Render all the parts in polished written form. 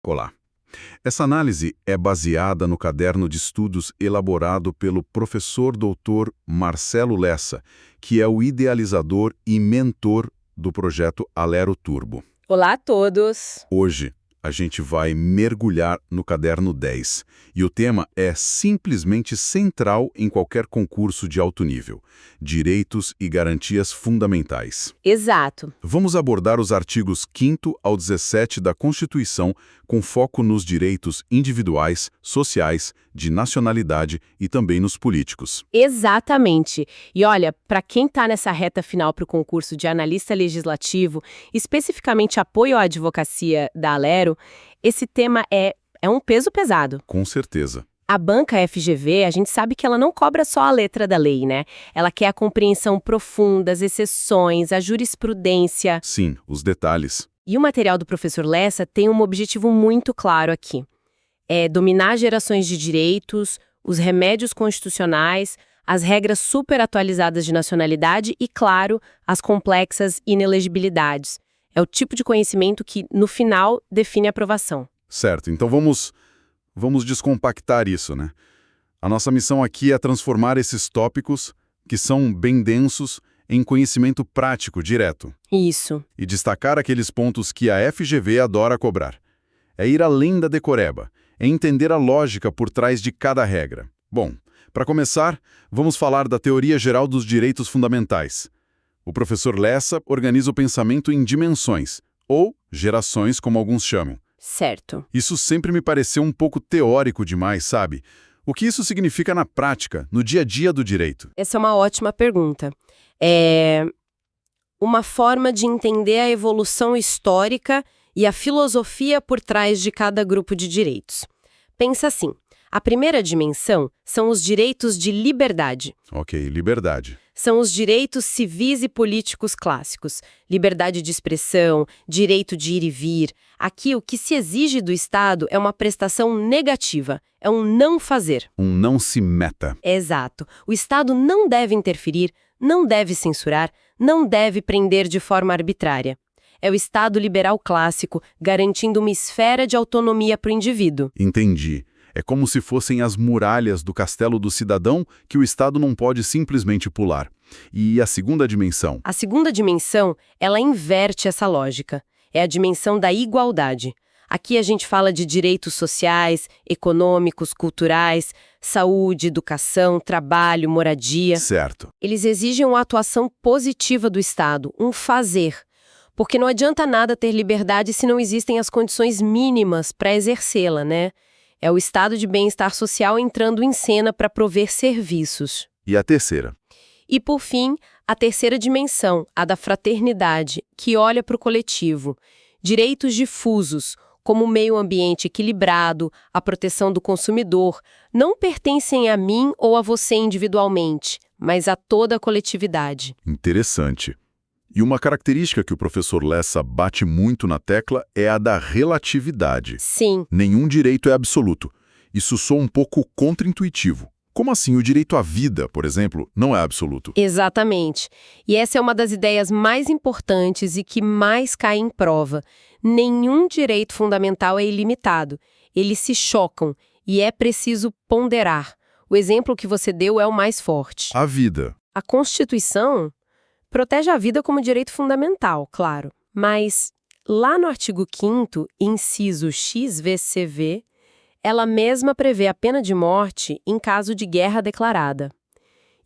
escolar. Essa análise é baseada no caderno de estudos elaborado pelo professor doutor Marcelo Lessa, que é o idealizador e mentor do projeto Alero Turbo. Olá a todos! Hoje, a gente vai mergulhar no caderno 10, e o tema é simplesmente central em qualquer concurso de alto nível: direitos e garantias fundamentais. Exato. Vamos abordar os artigos 5º ao 17 da Constituição, com foco nos direitos individuais, sociais, de nacionalidade e também nos políticos. Exatamente. E olha, para quem está nessa reta final para o concurso de analista legislativo, especificamente apoio à advocacia da Alero, esse tema é um peso pesado. Com certeza. A banca FGV, a gente sabe que ela não cobra só a letra da lei, né? Ela quer a compreensão profunda, as exceções, a jurisprudência. Sim, os detalhes. E o material do professor Lessa tem um objetivo muito claro aqui. É dominar gerações de direitos, os remédios constitucionais, as regras super atualizadas de nacionalidade e, claro, as complexas inelegibilidades. É o tipo de conhecimento que, no final, define a aprovação. Certo, então vamos descompactar isso, né? A nossa missão aqui é transformar esses tópicos, que são bem densos, em conhecimento prático, direto. Isso. E destacar aqueles pontos que a FGV adora cobrar. É ir além da decoreba, é entender a lógica por trás de cada regra. Bom, para começar, vamos falar da teoria geral dos direitos fundamentais. O professor Lessa organiza o pensamento em dimensões, ou gerações, como alguns chamam. Certo. Isso sempre me pareceu um pouco teórico demais, sabe? O que isso significa na prática, no dia a dia do direito? Essa é uma ótima pergunta. É uma forma de entender a evolução histórica e a filosofia por trás de cada grupo de direitos. Pensa assim, a primeira dimensão são os direitos de liberdade. Ok, liberdade. São os direitos civis e políticos clássicos. Liberdade de expressão, direito de ir e vir. Aqui, o que se exige do Estado é uma prestação negativa, é um não fazer. Um não se meta. Exato. O Estado não deve interferir, não deve censurar, não deve prender de forma arbitrária. É o Estado liberal clássico, garantindo uma esfera de autonomia para o indivíduo. Entendi. É como se fossem as muralhas do castelo do cidadão que o Estado não pode simplesmente pular. E a segunda dimensão? A segunda dimensão, ela inverte essa lógica. É a dimensão da igualdade. Aqui a gente fala de direitos sociais, econômicos, culturais, saúde, educação, trabalho, moradia. Certo. Eles exigem uma atuação positiva do Estado, um fazer. Porque não adianta nada ter liberdade se não existem as condições mínimas para exercê-la, né? É o estado de bem-estar social entrando em cena para prover serviços. E a terceira? E, por fim, a terceira dimensão, a da fraternidade, que olha para o coletivo. Direitos difusos, como o meio ambiente equilibrado, a proteção do consumidor, não pertencem a mim ou a você individualmente, mas a toda a coletividade. Interessante. E uma característica que o professor Lessa bate muito na tecla é a da relatividade. Sim. Nenhum direito é absoluto. Isso soa um pouco contraintuitivo. Como assim o direito à vida, por exemplo, não é absoluto? Exatamente. E essa é uma das ideias mais importantes e que mais cai em prova. Nenhum direito fundamental é ilimitado. Eles se chocam e é preciso ponderar. O exemplo que você deu é o mais forte. A vida. A Constituição protege a vida como direito fundamental, claro. Mas lá no artigo 5º, inciso XVCV, ela mesma prevê a pena de morte em caso de guerra declarada.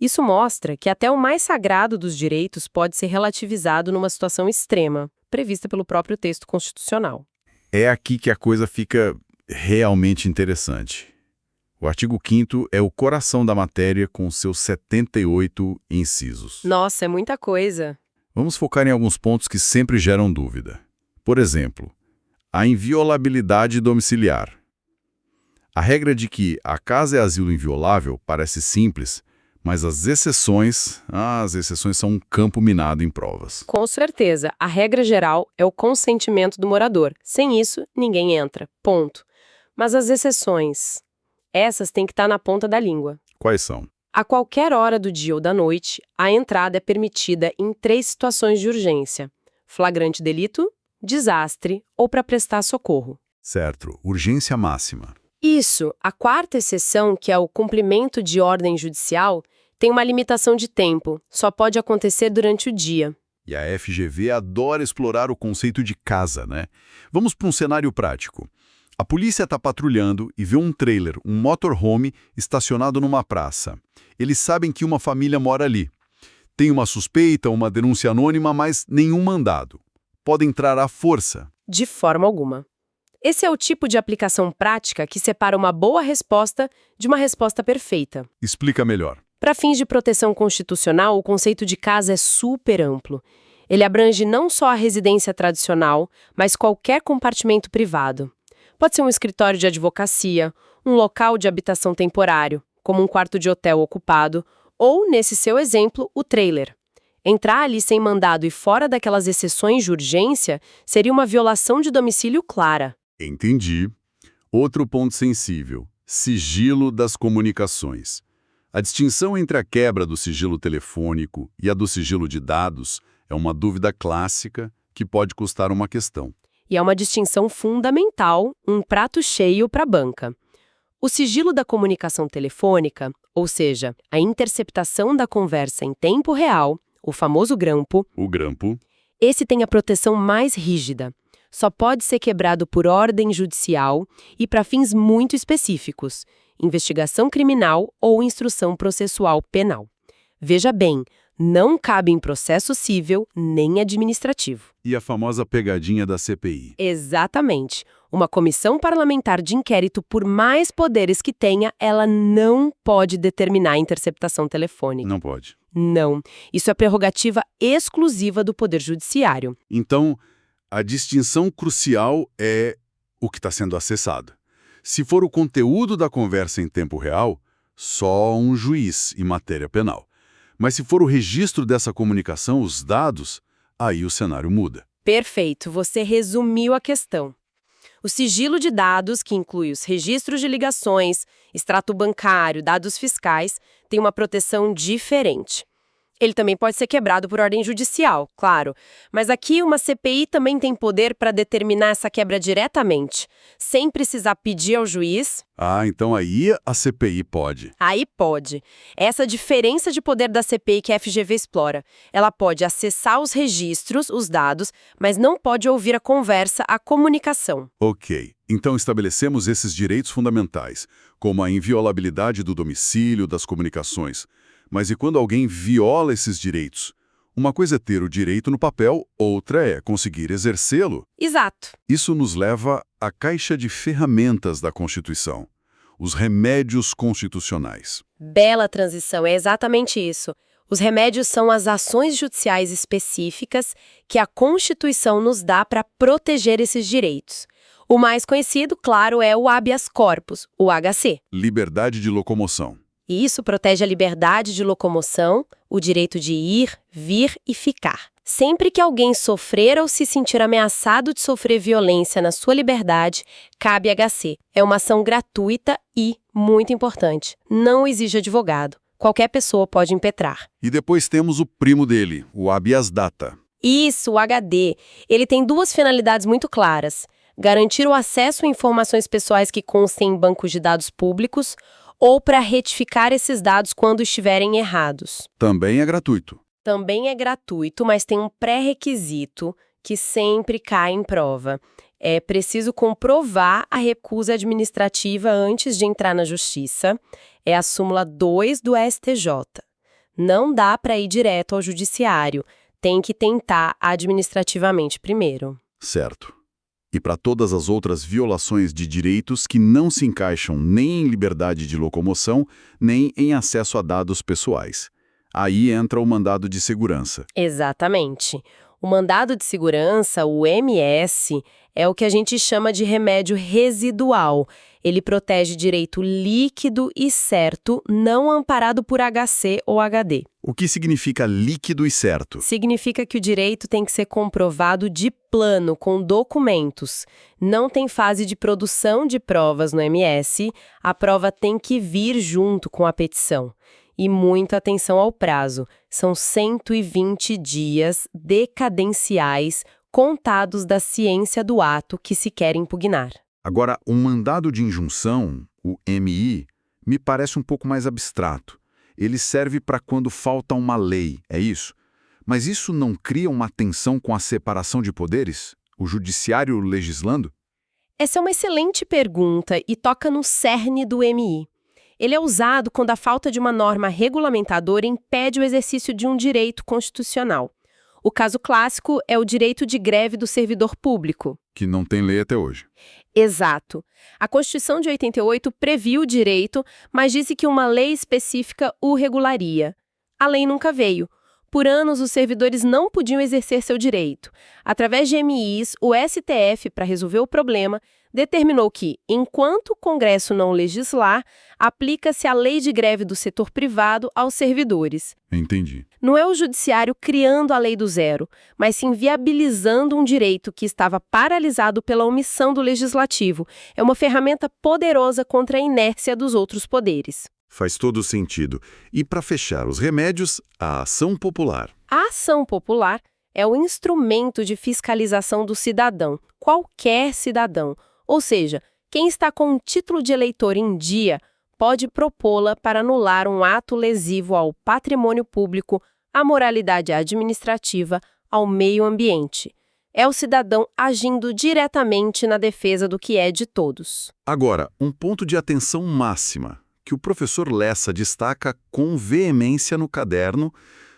Isso mostra que até o mais sagrado dos direitos pode ser relativizado numa situação extrema, prevista pelo próprio texto constitucional. É aqui que a coisa fica realmente interessante. O artigo 5º é o coração da matéria com seus 78 incisos. Nossa, é muita coisa. Vamos focar em alguns pontos que sempre geram dúvida. Por exemplo, a inviolabilidade domiciliar. A regra de que a casa é asilo inviolável parece simples, mas as exceções são um campo minado em provas. Com certeza, a regra geral é o consentimento do morador. Sem isso, ninguém entra. Ponto. Mas as exceções, essas têm que estar na ponta da língua. Quais são? A qualquer hora do dia ou da noite, a entrada é permitida em 3 situações de urgência: flagrante delito, desastre ou para prestar socorro. Certo, urgência máxima. Isso, a quarta exceção, que é o cumprimento de ordem judicial, tem uma limitação de tempo, só pode acontecer durante o dia. E a FGV adora explorar o conceito de casa, né? Vamos para um cenário prático. A polícia está patrulhando e vê um trailer, um motorhome, estacionado numa praça. Eles sabem que uma família mora ali. Tem uma suspeita, uma denúncia anônima, mas nenhum mandado. Pode entrar à força. De forma alguma. Esse é o tipo de aplicação prática que separa uma boa resposta de uma resposta perfeita. Explica melhor. Para fins de proteção constitucional, o conceito de casa é super amplo. Ele abrange não só a residência tradicional, mas qualquer compartimento privado. Pode ser um escritório de advocacia, um local de habitação temporário, como um quarto de hotel ocupado, ou, nesse seu exemplo, o trailer. Entrar ali sem mandado e fora daquelas exceções de urgência seria uma violação de domicílio clara. Entendi. Outro ponto sensível: sigilo das comunicações. A distinção entre a quebra do sigilo telefônico e a do sigilo de dados é uma dúvida clássica que pode custar uma questão. E é uma distinção fundamental, um prato cheio para a banca. O sigilo da comunicação telefônica, ou seja, a interceptação da conversa em tempo real, o famoso grampo, O grampo. esse tem a proteção mais rígida. Só pode ser quebrado por ordem judicial e para fins muito específicos, investigação criminal ou instrução processual penal. Veja bem, não cabe em processo civil nem administrativo. E a famosa pegadinha da CPI. Exatamente. Uma comissão parlamentar de inquérito, por mais poderes que tenha, ela não pode determinar a interceptação telefônica. Não pode. Não. Isso é prerrogativa exclusiva do Poder Judiciário. Então, a distinção crucial é o que está sendo acessado. Se for o conteúdo da conversa em tempo real, só um juiz em matéria penal. Mas se for o registro dessa comunicação, os dados, aí o cenário muda. Perfeito, você resumiu a questão. O sigilo de dados, que inclui os registros de ligações, extrato bancário, dados fiscais, tem uma proteção diferente. Ele também pode ser quebrado por ordem judicial, claro, mas aqui uma CPI também tem poder para determinar essa quebra diretamente, sem precisar pedir ao juiz. Ah, então aí a CPI pode. Aí pode. Essa diferença de poder da CPI que a FGV explora. Ela pode acessar os registros, os dados, mas não pode ouvir a conversa, a comunicação. Ok, então estabelecemos esses direitos fundamentais, como a inviolabilidade do domicílio, das comunicações. Mas e quando alguém viola esses direitos? Uma coisa é ter o direito no papel, outra é conseguir exercê-lo. Exato. Isso nos leva à caixa de ferramentas da Constituição, os remédios constitucionais. Bela transição, é exatamente isso. Os remédios são as ações judiciais específicas que a Constituição nos dá para proteger esses direitos. O mais conhecido, claro, é o habeas corpus, o HC. Liberdade de locomoção. E isso protege a liberdade de locomoção, o direito de ir, vir e ficar. Sempre que alguém sofrer ou se sentir ameaçado de sofrer violência na sua liberdade, cabe HC. É uma ação gratuita e, muito importante, não exige advogado. Qualquer pessoa pode impetrar. E depois temos o primo dele, o habeas data. Isso, o HD. Ele tem duas finalidades muito claras: garantir o acesso a informações pessoais que constem em bancos de dados públicos ou para retificar esses dados quando estiverem errados. Também é gratuito. Também é gratuito, mas tem um pré-requisito que sempre cai em prova. É preciso comprovar a recusa administrativa antes de entrar na justiça. É a súmula 2 do STJ. Não dá para ir direto ao judiciário. Tem que tentar administrativamente primeiro. Certo. E para todas as outras violações de direitos que não se encaixam nem em liberdade de locomoção, nem em acesso a dados pessoais. Aí entra o mandado de segurança. Exatamente. O mandado de segurança, o MS, é o que a gente chama de remédio residual. Ele protege direito líquido e certo, não amparado por HC ou HD. O que significa líquido e certo? Significa que o direito tem que ser comprovado de plano, com documentos. Não tem fase de produção de provas no MS, a prova tem que vir junto com a petição. E muita atenção ao prazo. São 120 dias decadenciais contados da ciência do ato que se quer impugnar. Agora, o mandado de injunção, o MI, me parece um pouco mais abstrato. Ele serve para quando falta uma lei, é isso? Mas isso não cria uma tensão com a separação de poderes? O judiciário legislando? Essa é uma excelente pergunta e toca no cerne do MI. Ele é usado quando a falta de uma norma regulamentadora impede o exercício de um direito constitucional. O caso clássico é o direito de greve do servidor público. Que não tem lei até hoje. Exato. A Constituição de 88 previu o direito, mas disse que uma lei específica o regularia. A lei nunca veio. Por anos, os servidores não podiam exercer seu direito. Através de MIs, o STF, para resolver o problema, determinou que, enquanto o Congresso não legislar, aplica-se a lei de greve do setor privado aos servidores. Entendi. Não é o judiciário criando a lei do zero, mas sim viabilizando um direito que estava paralisado pela omissão do legislativo. É uma ferramenta poderosa contra a inércia dos outros poderes. Faz todo sentido. E para fechar os remédios, a ação popular. A ação popular é o instrumento de fiscalização do cidadão, qualquer cidadão. Ou seja, quem está com um título de eleitor em dia pode propô-la para anular um ato lesivo ao patrimônio público, à moralidade administrativa, ao meio ambiente. É o cidadão agindo diretamente na defesa do que é de todos. Agora, um ponto de atenção máxima, que o professor Lessa destaca com veemência no caderno,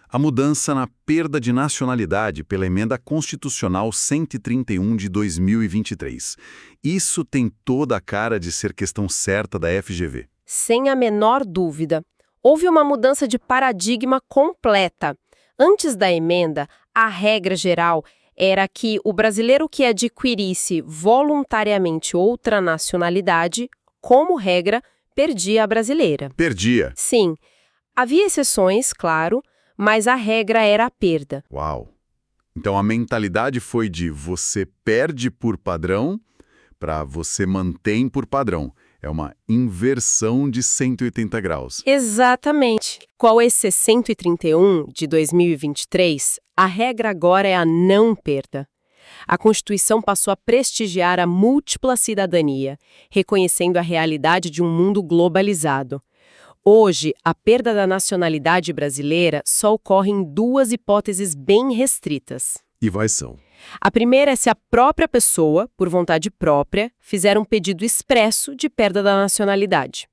a mudança na perda de nacionalidade pela Emenda Constitucional 131 de 2023. Isso tem toda a cara de ser questão certa da FGV. Sem a menor dúvida. Houve uma mudança de paradigma completa. Antes da emenda, a regra geral era que o brasileiro que adquirisse voluntariamente outra nacionalidade, como regra, perdia a brasileira. Perdia. Sim. Havia exceções, claro, mas a regra era a perda. Uau! Então a mentalidade foi de você perde por padrão para você mantém por padrão. É uma inversão de 180 graus. Exatamente. Com esse 131 de 2023, a regra agora é a não perda. A Constituição passou a prestigiar a múltipla cidadania, reconhecendo a realidade de um mundo globalizado. Hoje, a perda da nacionalidade brasileira só ocorre em duas hipóteses bem restritas. E quais são? A primeira é se a própria pessoa, por vontade própria, fizer um pedido expresso de perda da nacionalidade.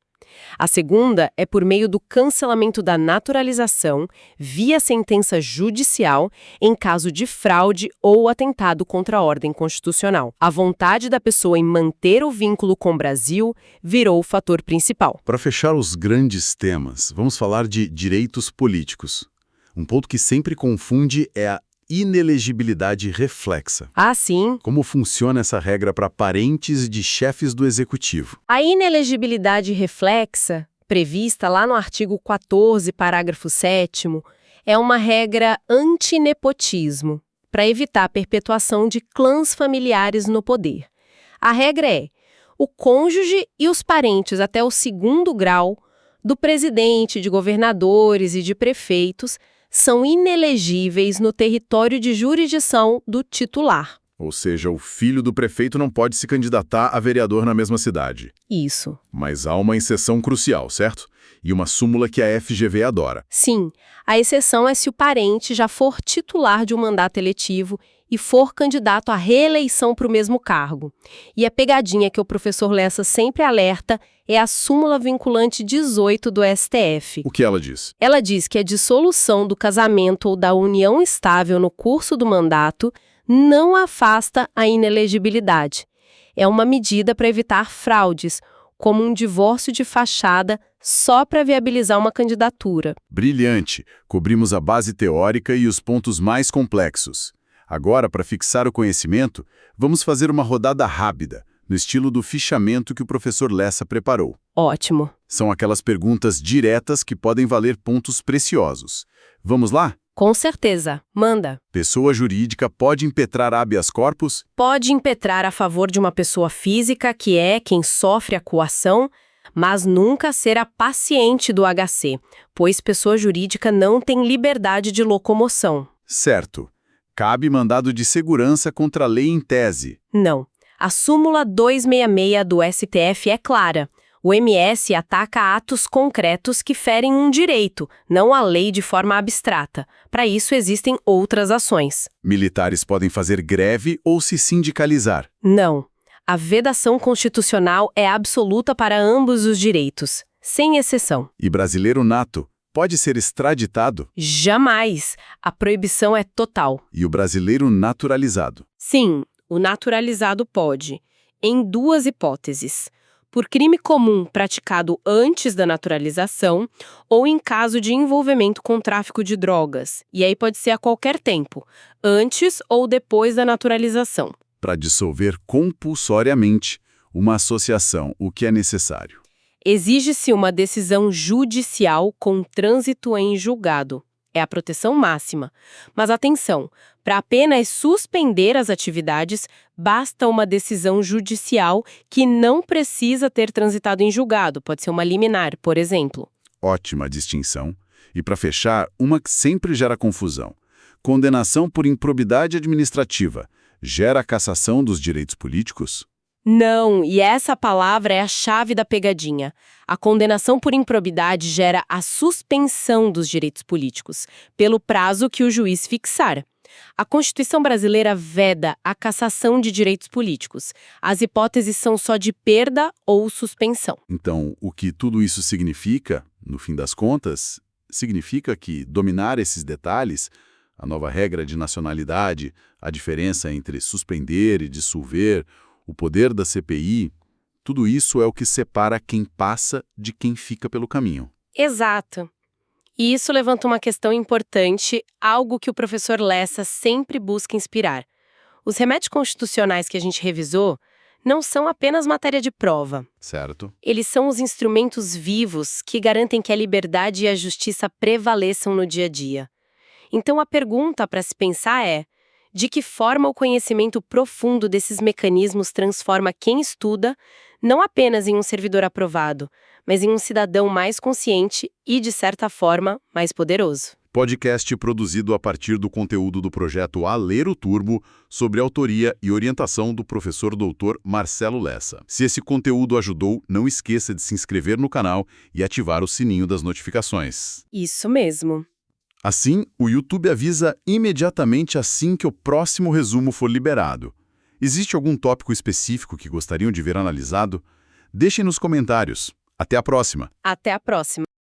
A segunda é por meio do cancelamento da naturalização via sentença judicial em caso de fraude ou atentado contra a ordem constitucional. A vontade da pessoa em manter o vínculo com o Brasil virou o fator principal. Para fechar os grandes temas, vamos falar de direitos políticos. Um ponto que sempre confunde é a inelegibilidade reflexa. Ah, sim. Como funciona essa regra para parentes de chefes do executivo? A inelegibilidade reflexa, prevista lá no artigo 14, parágrafo 7º, é uma regra anti-nepotismo, para evitar a perpetuação de clãs familiares no poder. A regra é: o cônjuge e os parentes até o 2º grau do presidente, de governadores e de prefeitos são inelegíveis no território de jurisdição do titular. Ou seja, o filho do prefeito não pode se candidatar a vereador na mesma cidade. Isso. Mas há uma exceção crucial, certo? E uma súmula que a FGV adora. Sim, a exceção é se o parente já for titular de um mandato eletivo e for candidato à reeleição para o mesmo cargo. E a pegadinha que o professor Lessa sempre alerta é a súmula vinculante 18 do STF. O que ela diz? Ela diz que a dissolução do casamento ou da união estável no curso do mandato não afasta a inelegibilidade. É uma medida para evitar fraudes, como um divórcio de fachada só para viabilizar uma candidatura. Brilhante! Cobrimos a base teórica e os pontos mais complexos. Agora, para fixar o conhecimento, vamos fazer uma rodada rápida, no estilo do fichamento que o professor Lessa preparou. Ótimo. São aquelas perguntas diretas que podem valer pontos preciosos. Vamos lá? Com certeza. Manda. Pessoa jurídica pode impetrar habeas corpus? Pode impetrar a favor de uma pessoa física, que é quem sofre a coação, mas nunca ser a paciente do HC, pois pessoa jurídica não tem liberdade de locomoção. Certo. Cabe mandado de segurança contra a lei em tese? Não. A súmula 266 do STF é clara. O MS ataca atos concretos que ferem um direito, não a lei de forma abstrata. Para isso existem outras ações. Militares podem fazer greve ou se sindicalizar. Não. A vedação constitucional é absoluta para ambos os direitos, sem exceção. E brasileiro nato pode ser extraditado? Jamais. A proibição é total. E o brasileiro naturalizado? Sim, o naturalizado pode, em duas hipóteses: por crime comum praticado antes da naturalização ou em caso de envolvimento com tráfico de drogas. E aí pode ser a qualquer tempo, antes ou depois da naturalização. Para dissolver compulsoriamente uma associação, o que é necessário? Exige-se uma decisão judicial com trânsito em julgado. É a proteção máxima. Mas atenção, para apenas suspender as atividades, basta uma decisão judicial que não precisa ter transitado em julgado. Pode ser uma liminar, por exemplo. Ótima distinção. E para fechar, uma que sempre gera confusão. Condenação por improbidade administrativa gera cassação dos direitos políticos? Não, e essa palavra é a chave da pegadinha. A condenação por improbidade gera a suspensão dos direitos políticos, pelo prazo que o juiz fixar. A Constituição brasileira veda a cassação de direitos políticos. As hipóteses são só de perda ou suspensão. Então, o que tudo isso significa, no fim das contas, significa que dominar esses detalhes, a nova regra de nacionalidade, a diferença entre suspender e dissolver, o poder da CPI, tudo isso é o que separa quem passa de quem fica pelo caminho. Exato. E isso levanta uma questão importante, algo que o professor Lessa sempre busca inspirar. Os remédios constitucionais que a gente revisou não são apenas matéria de prova. Certo. Eles são os instrumentos vivos que garantem que a liberdade e a justiça prevaleçam no dia a dia. Então a pergunta para se pensar é: de que forma o conhecimento profundo desses mecanismos transforma quem estuda, não apenas em um servidor aprovado, mas em um cidadão mais consciente e, de certa forma, mais poderoso? Podcast produzido a partir do conteúdo do projeto Alero Turbo, sobre autoria e orientação do professor doutor Marcelo Lessa. Se esse conteúdo ajudou, não esqueça de se inscrever no canal e ativar o sininho das notificações. Isso mesmo. Assim, o YouTube avisa imediatamente assim que o próximo resumo for liberado. Existe algum tópico específico que gostariam de ver analisado? Deixem nos comentários. Até a próxima! Até a próxima!